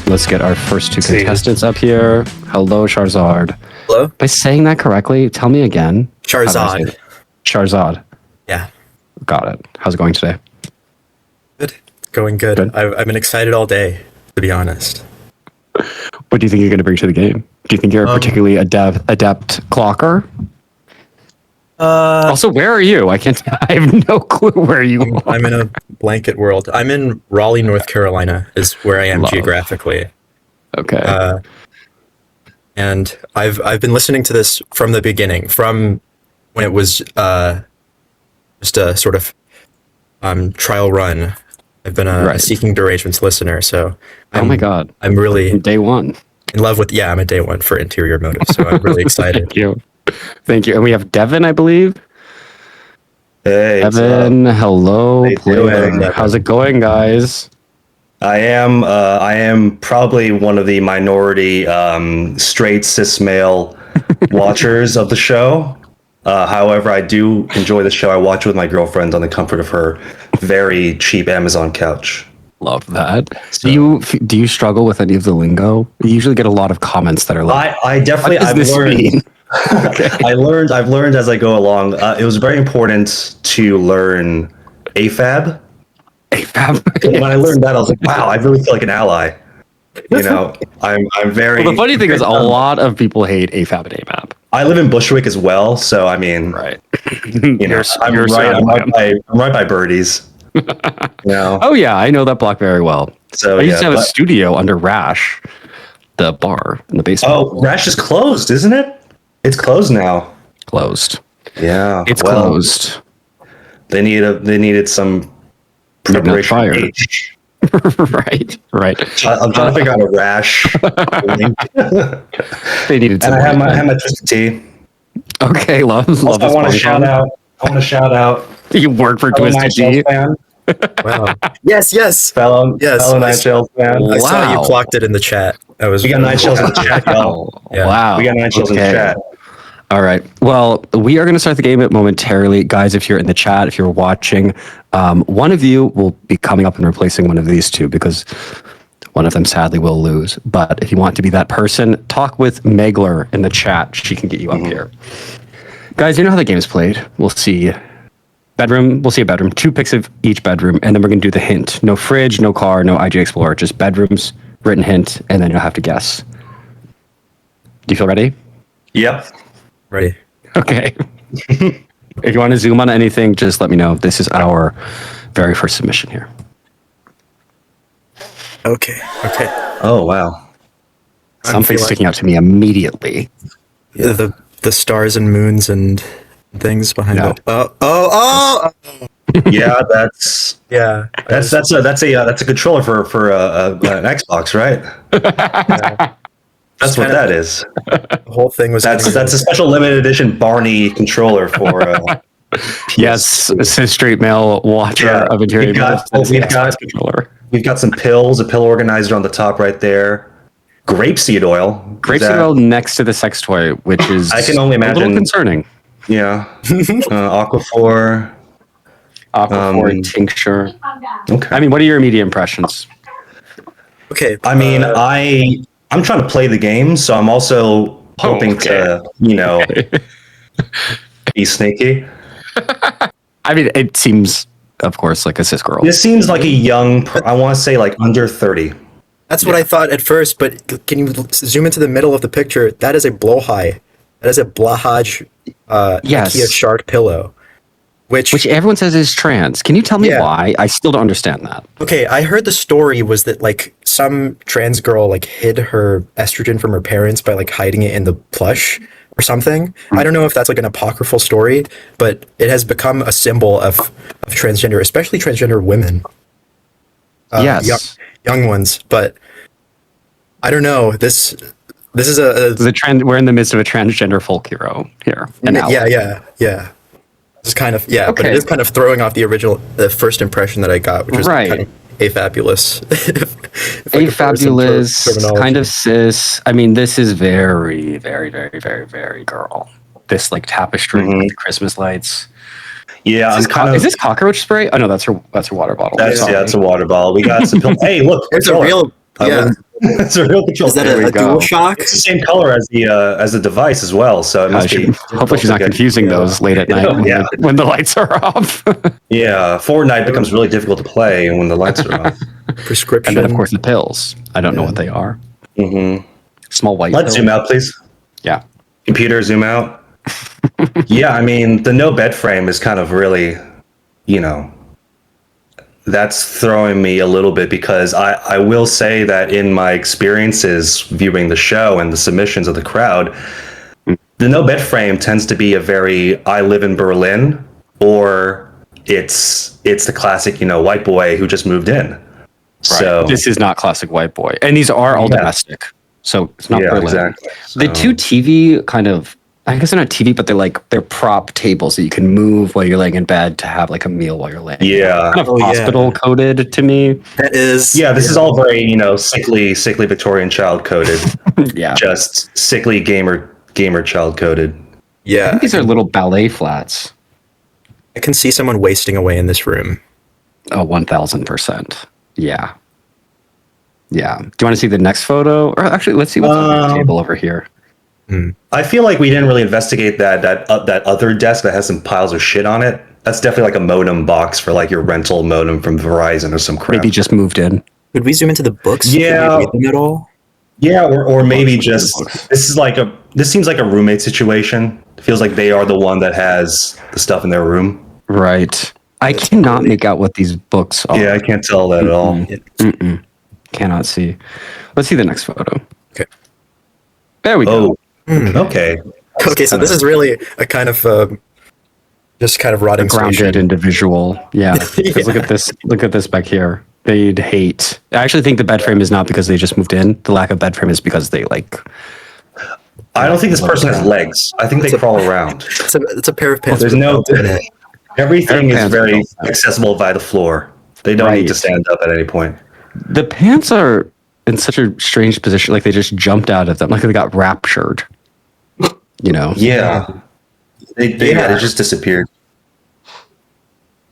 Let's get our first two contestants up here. Hello, Charizard. Hello? Am I saying that correctly? Tell me again. Charizard. Charizard. Yeah. Got it. How's it going today? Good. Going good. I've been excited all day, to be honest. What do you think you're going to bring to the game? Do you think you're a particularly adept clocker? Also, where are you? I have no clue where you are. I'm in a blanket world. I'm in Raleigh, North Carolina, is where I am geographically. Okay. And I've been listening to this from the beginning, from when it was just a sort of trial run. I've been a Seeking Deragements listener, so oh my god, I'm really day one in love with. Yeah, I'm a day one for Interior Motive, so I'm really excited. Thank you. And we have Devin, I believe. Hey, Devin, hello. How's it going, guys? I am probably one of the minority straight cis male watchers of the show. However, I do enjoy the show. I watch it with my girlfriend on the comfort of her very cheap Amazon couch. Love that. So, do you struggle with any of the lingo? You usually get a lot of comments that are like, I definitely I've learned. Okay. I've learned as I go along. It was very important to learn AFAB. AFAB. When I learned that, I was like, wow, I really feel like an ally. You know, I'm very. Well, the funny thing is, a lot of people hate AFAB and AMAP. I live in Bushwick as well, so I mean, right. I'm right by Birdies. Oh yeah, I know that block very well. So I used to have a studio under Rash, the bar in the basement. Oh, Rash is closed, isn't it? It's closed now. Closed. Yeah, it's closed. They needed some preparation. right. I'm trying to figure out a Rash. They needed. And I have my twisted tea. Okay, love. I want to shout out. You work for Twisted Tea. Wow. Yes. Fellow Night Shells fan. I saw you clocked it in the chat. We got Night Shells in the chat, y'all. Yeah. Wow. We got Night Shells in the chat. All right. Well, we are going to start the game momentarily. Guys, if you're in the chat, if you're watching, one of you will be coming up and replacing one of these two because one of them sadly will lose. But if you want to be that person, talk with Megler in the chat. She can get you up here. Guys, you know how the game is played. We'll see a bedroom, 2 picks of each bedroom, and then we're going to do the hint. No fridge, no car, no IG Explorer, just bedrooms, written hint, and then you'll have to guess. Do you feel ready? Yep. Ready. Okay. If you want to zoom on anything, just let me know. This is our very first submission here. Okay. Oh, wow. Something's sticking out to me immediately. Yeah, the stars and moons and things behind it. Oh! Yeah, that's a controller for an Xbox, right? Yeah. That's what that is. The whole thing was that's a special limited edition Barney controller for. Yes, cis straight male watcher of Interior. We've got some pills, a pill organizer on the top right there. Grapeseed oil. Grapeseed oil next to the sex toy, which is I can only imagine a little concerning. Yeah. Aquaphor. Tincture. Okay. I mean, what are your immediate impressions? Okay. I mean, I'm trying to play the game, so I'm also hoping to, be sneaky. I mean, it seems, of course, like a cis girl. This seems like a young, I want to say like under 30. That's what I thought at first, but can you zoom into the middle of the picture? That is a blowhigh. That is a Blahaj IKEA shark pillow. Which everyone says is trans. Can you tell me why? I still don't understand that. Okay, I heard the story was that like some trans girl like hid her estrogen from her parents by like hiding it in the plush or something. I don't know if that's like an apocryphal story, but it has become a symbol of transgender, especially transgender women. Yes, young ones. But I don't know. This is the trend. We're in the midst of a transgender folk hero here. Yeah. It's kind of but it is kind of throwing off the first impression that I got, which was kind of afabulous. Afabulous, kind of cis. I mean, this is very, very, very, very, very girl. This like tapestry with Christmas lights. Yeah, is this cockroach spray? Oh no, that's her water bottle. That's a water bottle. We got some pills. Hey, look, it's a real. I It's a real control. Is that There we a go. dual shock? It's the same color as the device as well, so it must be. Hopefully she's not confusing those late at night when the lights are off. Yeah, Fortnite becomes really difficult to play when the lights are off. Prescription. And then, of course, the pills. I don't know what they are. Small white Let's pills. zoom out, please. Yeah. Computer, zoom out. Yeah, I mean, the no bed frame is kind of really, that's throwing me a little bit because I will say that in my experiences viewing the show and the submissions of the crowd, the no bed frame tends to be a very I live in Berlin, or it's the classic, white boy who just moved in. Right. So this is not classic white boy. And these are all domestic. So it's not Berlin. Exactly. So, the two TV kind of, I guess they're not TV, but they're prop tables that you can move while you're laying in bed to have like a meal while you're laying. Yeah. Kind of hospital coded to me. That is. Yeah, this is all very, sickly Victorian child coded. Yeah. Just sickly gamer child coded. Yeah. I think these are little ballet flats. I can see someone wasting away in this room. Oh, 1000%. Yeah. Yeah. Do you want to see the next photo? Or actually, let's see what's on the table over here. I feel like we didn't really investigate that other desk that has some piles of shit on it. That's definitely like a modem box for like your rental modem from Verizon or some crap. Maybe just moved in. Could we zoom into the books? Yeah. Can we read them at all? Yeah, or maybe just this seems like a roommate situation. It feels like they are the one that has the stuff in their room. Right. I cannot make out what these books are. Yeah, I can't tell that at all. Cannot see. Let's see the next photo. Okay. There we go. Okay. Okay, so this is really a kind of just kind of rotting Grounded station. individual. Yeah. 'Cause look at this. Look at this back here. They'd hate. I actually think the bed frame is not because they just moved in. The lack of bed frame is because they like. I don't think this person has legs. I think they crawl around. It's a pair of pants. There's with no. belts in it. Everything is pants very with belts. accessible by the floor. They don't need to stand up at any point. The pants are in such a strange position. Like they just jumped out of them. Like they got raptured. Yeah. They just disappeared.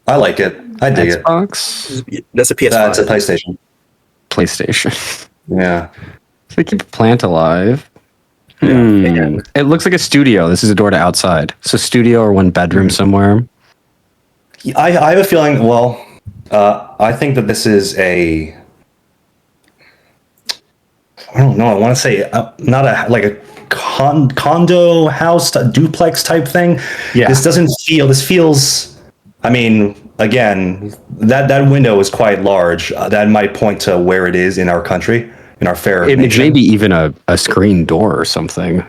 I like it. I dig it. Xbox, That's a PS5. It's a PlayStation. PlayStation. Yeah. So they keep a plant alive. It looks like a studio. This is a door to outside. So studio or one bedroom somewhere. I have a feeling. Well, I think that this is a. I don't know. I want to say not a condo house, duplex type thing. Yeah. This feels. I mean, again, that window is quite large. That might point to where it is in our country, in our fair It nation. may be even a screen door or something.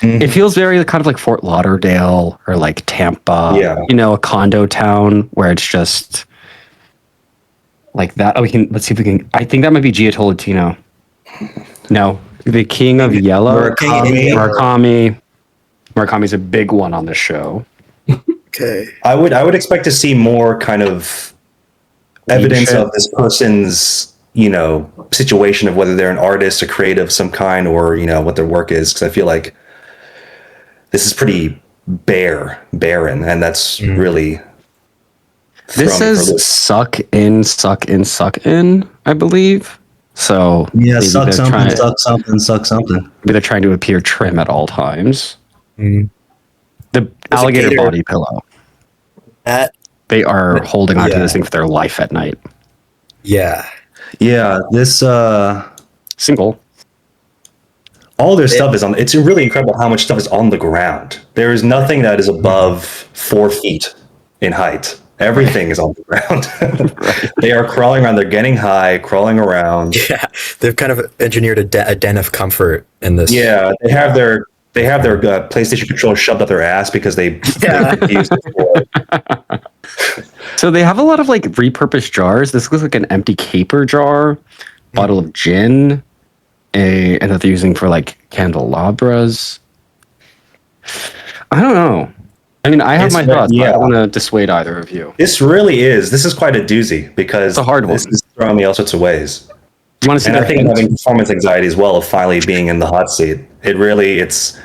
It feels very kind of like Fort Lauderdale or like Tampa. Yeah. A condo town where it's just like that. Oh, let's see if we can. I think that might be Gia Tolentino. No, the King of Yellow. Murakami's a big one on the show. Okay. I would expect to see more kind of evidence of this person's, situation of whether they're an artist, a creative of some kind, or, what their work is. Because I feel like this is pretty barren, and that's really. This says suck in, I believe. So Yeah, maybe suck they're something, suck something. Maybe they're trying to appear trim at all times. The alligator gator. body pillow. They are holding onto this thing for their life at night. Yeah. Yeah, this Single. all their stuff is on. It's really incredible how much stuff is on the ground. There is nothing that is above 4 feet in height. Everything is on the ground. They are crawling around. They're getting high, crawling around. Yeah. They've kind of engineered a den of comfort in this. Yeah, they have their PlayStation controller shoved up their ass because they used it for. So they have a lot of like repurposed jars. This looks like an empty caper jar, bottle of gin, and that they're using for like candelabras. I don't know. I mean, I have my thoughts, but I don't want to dissuade either of you. This really is. This is quite a doozy because It's a hard one. This is throwing me all sorts of ways. Do you want to see And I their think I'm hands? having performance anxiety as well of finally being in the hot seat. It's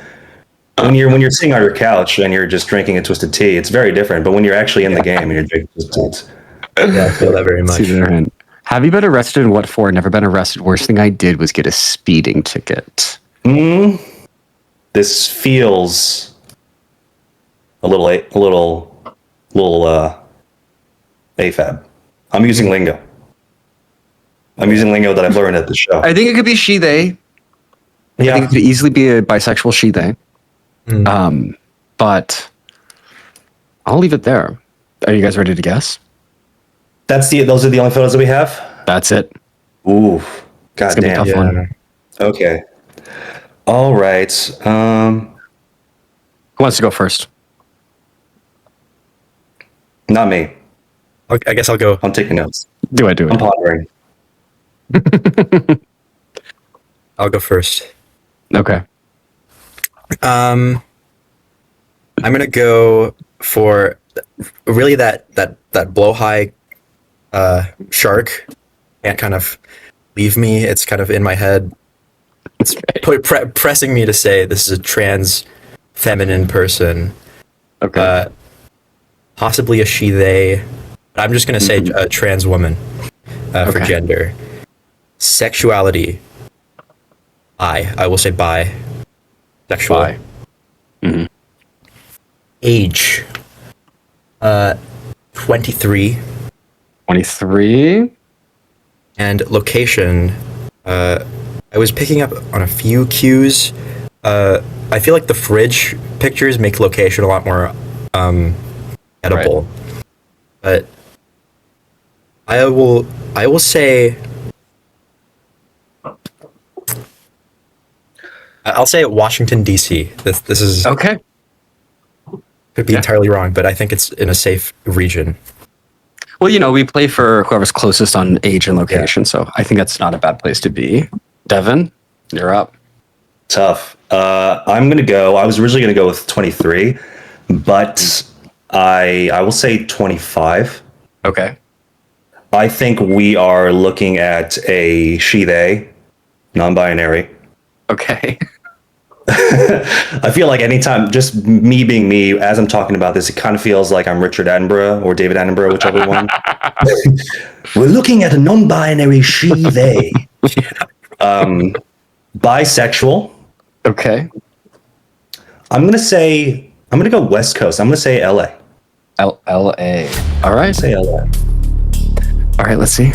when you're sitting on your couch and you're just drinking a twisted tea, it's very different. But when you're actually in the game and you're drinking twisted teas, Yeah, I feel that very much. See their hand. Have you been arrested and what for? Never been arrested. Worst thing I did was get a speeding ticket. This feels a little AFAB. I'm using lingo. I'm using lingo that I've learned at the show. I think it could be she, they. I think it could easily be a bisexual she, they. But I'll leave it there. Are you guys ready to guess? Those are the only photos that we have? That's it. Ooh. It's gonna be a Goddamn. tough one. Okay. All right. Who wants to go first? Not me. I guess I'll go. I'm taking notes. Do it. I'm pondering. I'll go first. Okay. I'm gonna go for really that blow high shark can't kind of leave me. It's kind of in my head. It's pressing me to say this is a trans feminine person. Okay. Possibly a she they. I'm just gonna say a trans woman for gender. Sexuality. I will say bi. Sexual. Bi. Mm-hmm. Age. 23. 23. And location. I was picking up on a few cues. I feel like the fridge pictures make location a lot more edible. Right. But I will say I'll say Washington D.C. This is Okay. could be entirely wrong, but I think it's in a safe region. Well, we play for whoever's closest on age and location, so I think that's not a bad place to be. Devin, you're up. Tough. I'm gonna go. I was originally gonna go with 23, but I will say 25. Okay. I think we are looking at a she/they, non-binary. Okay. I feel like anytime, just me being me, as I'm talking about this, it kind of feels like I'm Richard Attenborough or David Attenborough, whichever one. We're looking at a non-binary she/they. Bisexual. Okay. I'm gonna go West Coast. I'm gonna say LA. L.A. All right. Say LA. All right, let's see.